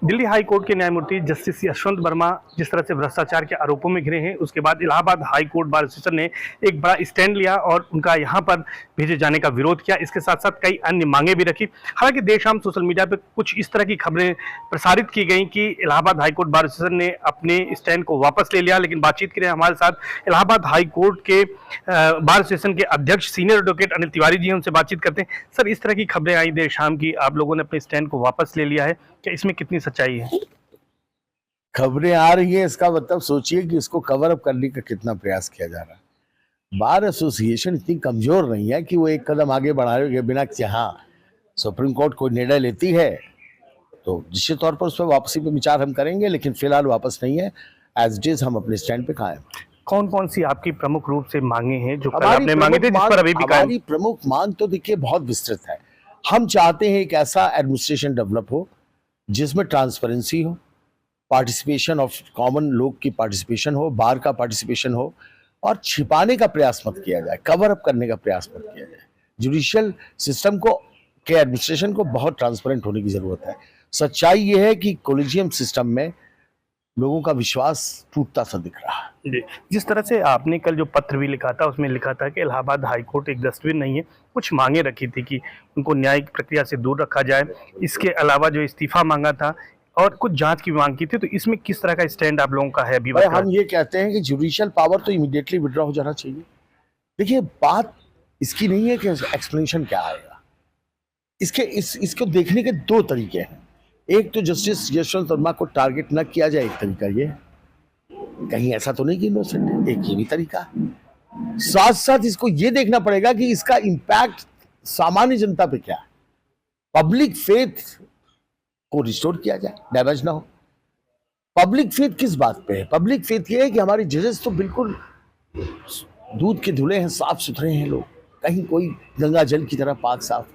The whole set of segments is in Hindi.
दिल्ली हाई कोर्ट के न्यायमूर्ति जस्टिस यशवंत वर्मा जिस तरह से भ्रष्टाचार के आरोपों में घिरे हैं, उसके बाद Allahabad high court bar association ने एक बड़ा स्टैंड लिया और उनका यहां पर भेजे जाने का विरोध किया। इसके साथ साथ कई अन्य मांगे भी रखी। हालांकि देर शाम सोशल मीडिया पर कुछ इस तरह की खबरें प्रसारित की गई कि Allahabad high court bar association ने अपने स्टैंड को वापस ले लिया। लेकिन बातचीत के लिए हमारे साथ इलाहाबाद हाई कोर्ट के बार एसोसिएशन के अध्यक्ष सीनियर एडवोकेट अनिल तिवारी जी हैं, उनसे बातचीत करते हैं। सर, इस तरह की खबरें आई देर शाम की, आप लोगों ने अपने स्टैंड को वापस ले लिया है, क्या इसमें कितनी सच्चाई है? खबरें आ रही है, इसका मतलब सोचिए कि इसको कवर अप करने का कितना प्रयास किया जा रहा है। बार एसोसिएशन इतनी कमजोर नहीं है कि वो एक कदम आगे बढ़ाए के बिना हाँ सुप्रीम कोर्ट कोई निर्णय लेती है तो निश्चित तौर पर उस पर वापसी पे विचार हम करेंगे, लेकिन फिलहाल वापस नहीं है। एज इट इज हम अपने स्टैंड पे कायम। कौन कौन सी आपकी प्रमुख रूप से मांगे हैं जो कल आपने मांगे थे, जिस पर अभी भी हमारी प्रमुख मांग तो देखिए बहुत विस्तृत है। हम चाहते हैं एक ऐसा एडमिनिस्ट्रेशन डेवलप हो जिसमें ट्रांसपेरेंसी हो, पार्टिसिपेशन ऑफ कॉमन लोग की पार्टिसिपेशन हो, बार का पार्टिसिपेशन हो, और छिपाने का प्रयास मत किया जाए, कवर अप करने का प्रयास मत किया जाए। जुडिशियल सिस्टम को के एडमिनिस्ट्रेशन को बहुत ट्रांसपेरेंट होने की जरूरत है। सच्चाई ये है कि कोलिजियम सिस्टम में लोगों का विश्वास टूटता सा दिख रहा है। जी, जिस तरह से आपने कल जो पत्र भी लिखा था उसमें लिखा था कि इलाहाबाद हाई कोर्ट एक डस्टबिन नहीं है, कुछ मांगे रखी थी कि उनको न्यायिक प्रक्रिया से दूर रखा जाए, इसके अलावा जो इस्तीफा मांगा था और कुछ जांच की मांग की थी, तो इसमें किस तरह का स्टैंड आप लोगों का है? अभी हम ये कहते हैं कि जुडिशियल पावर तो इमीडिएटली विड्रॉ हो जाना चाहिए। देखिए, बात इसकी नहीं है कि एक्सप्लेनेशन क्या आएगा, इसको देखने के दो तरीके हैं। एक तो जस्टिस यशवंत वर्मा को टारगेट न किया जाए, एक तरीका ये, कहीं ऐसा तो नहीं कि इनोसेंट है, एक ये भी तरीका है। साथ साथ इसको ये देखना पड़ेगा कि इसका इंपैक्ट सामान्य जनता पे क्या है, पब्लिक फेथ को रिस्टोर किया जाए, डैमेज ना हो। पब्लिक फेथ किस बात पे है? पब्लिक फेथ ये है कि हमारे जजेस तो बिल्कुल दूध के धुले हैं, साफ सुथरे हैं लोग, कहीं कोई गंगा जल की तरह पाक साफ।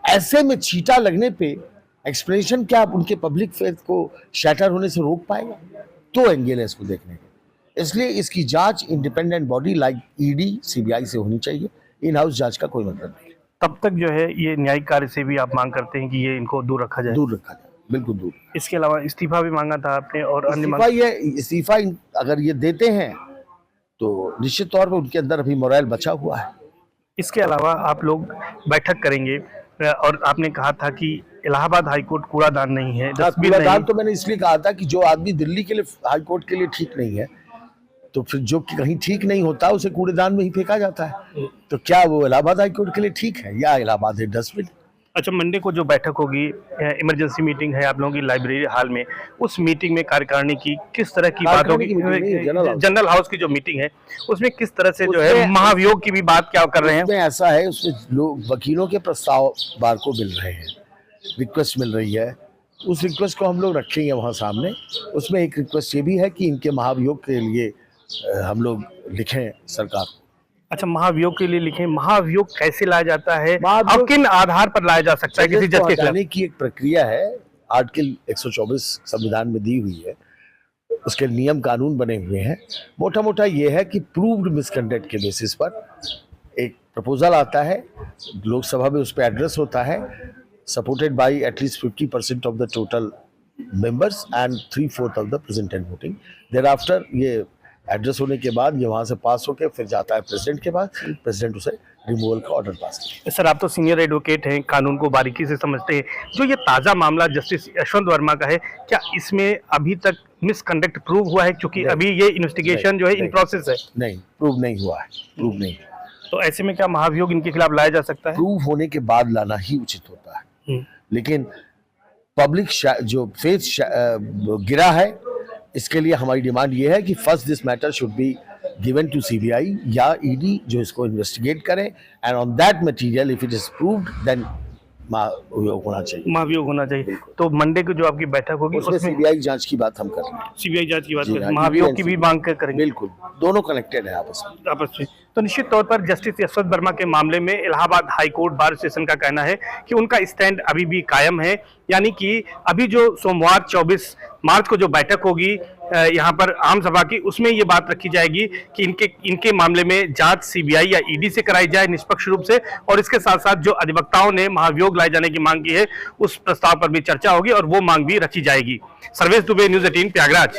ऐसे में चीटा लगने पे एक्सप्लेनेशन क्या आप उनके पब्लिक फेथ को शैटर होने से रोक पाएगा? तो एंगल है इसको देखने के। इसलिए इसकी जांच independent body like ED, CBI से होनी चाहिए। इन हाउस जांच का कोई मतलब नहीं। तब तक जो है ये न्यायिक कार्य से भी आप मांग करते हैं कि ये इनको दूर रखा जाए? दूर रखा जाए, बिल्कुल दूर। इसके अलावा इस्तीफा भी मांगा था आपने और अन्य इस्तीफा अगर ये देते हैं तो निश्चित तौर पर उनके अंदर अभी मोरल बचा हुआ है। इसके अलावा आप लोग बैठक करेंगे और आपने कहा था कि इलाहाबाद हाई कोर्ट कूड़ादान नहीं है, कूड़ादान तो मैंने इसलिए कहा था कि जो आदमी दिल्ली के लिए हाई कोर्ट के लिए ठीक नहीं है, तो फिर जो कहीं ठीक नहीं होता उसे कूड़ेदान में ही फेंका जाता है। तो क्या वो इलाहाबाद हाई कोर्ट के लिए ठीक है या इलाहाबाद है डस्टबिन? अच्छा, मंडे को जो बैठक होगी, इमरजेंसी मीटिंग है आप लोगों की लाइब्रेरी हॉल में, उस मीटिंग में कार्यकारिणी की किस तरह की बात होगी? जनरल हाउस की जो मीटिंग है उसमें किस तरह से जो है महाभियोग की भी बात क्या कर रहे हैं? ऐसा है, उसमें लोग वकीलों के प्रस्ताव बार को मिल रहे हैं, रिक्वेस्ट मिल रही है, उस रिक्वेस्ट को हम लोग रखेंगे वहाँ सामने। उसमें एक रिक्वेस्ट ये भी है कि इनके महाभियोग के लिए हम लोग लिखें सरकार को। अच्छा, महाभियोग के लिए लिखें। महाभियोग कैसे लाया जाता है और किन आधार पर लाया जा सकता है किसी जज के खिलाफ? की एक प्रक्रिया है, आर्टिकल 124 संविधान में दी हुई है, उसके नियम कानून बने हुए हैं। मोटा मोटा ये है कि प्रूव्ड मिसकंडक्ट के बेसिस पर एक प्रपोजल आता है, लोकसभा में उस पर एड्रेस होता है, supported by at least 50% of the total members and 3/4 of the present and voting. Thereafter ये एड्रेस होने के बाद ये वहां से पास होकर फिर जाता है प्रेसिडेंट के पास, प्रेसिडेंट उसे रिमूवल का ऑर्डर पास करता है। सर, आप तो सीनियर एडवोकेट हैं, कानून को बारीकी से समझते हैं। जो ये ताज़ा मामला जस्टिस यशवंत वर्मा का है, क्या इसमें अभी तक मिसकंडक्ट प्रूव हुआ है? क्योंकि अभी ये इन्वेस्टिगेशन जो है इन प्रोसेस है। नहीं, प्रूव नहीं हुआ है, प्रूव नहीं। तो ऐसे में क्या महाभियोग इनके खिलाफ लाया जा सकता है? प्रूव होने के बाद लाना ही उचित होता है, लेकिन पब्लिक जो फेथ गिरा है, इसके लिए हमारी डिमांड ये है कि first this matter should be given to CBI या ईडी, जो इसको इन्वेस्टिगेट करें, and on that material if it is proved then महाभियोग होना चाहिए। महाभियोग होना चाहिए। तो मंडे को जो आपकी बैठक होगी उसमें सीबीआई जांच की बात हम कर रहे हैं। सीबीआई जांच की बात करें, महाभियोग की भी मांग करेंगे। बिल्कुल, दोनों कनेक्टेड है आपस में। तो निश्चित तौर पर जस्टिस यशवंत वर्मा के मामले में Allahabad high court bar association का कहना है कि उनका स्टैंड अभी भी कायम है, यानी कि अभी जो सोमवार 24 मार्च को जो बैठक होगी यहाँ पर आम सभा की, उसमें ये बात रखी जाएगी कि इनके मामले में जांच सीबीआई या ईडी से कराई जाए निष्पक्ष रूप से, और इसके साथ साथ जो अधिवक्ताओं ने महाभियोग लाए जाने की मांग की है उस प्रस्ताव पर भी चर्चा होगी और वो मांग भी रखी जाएगी। सर्वेश दुबे, न्यूज़ 18, प्रयागराज।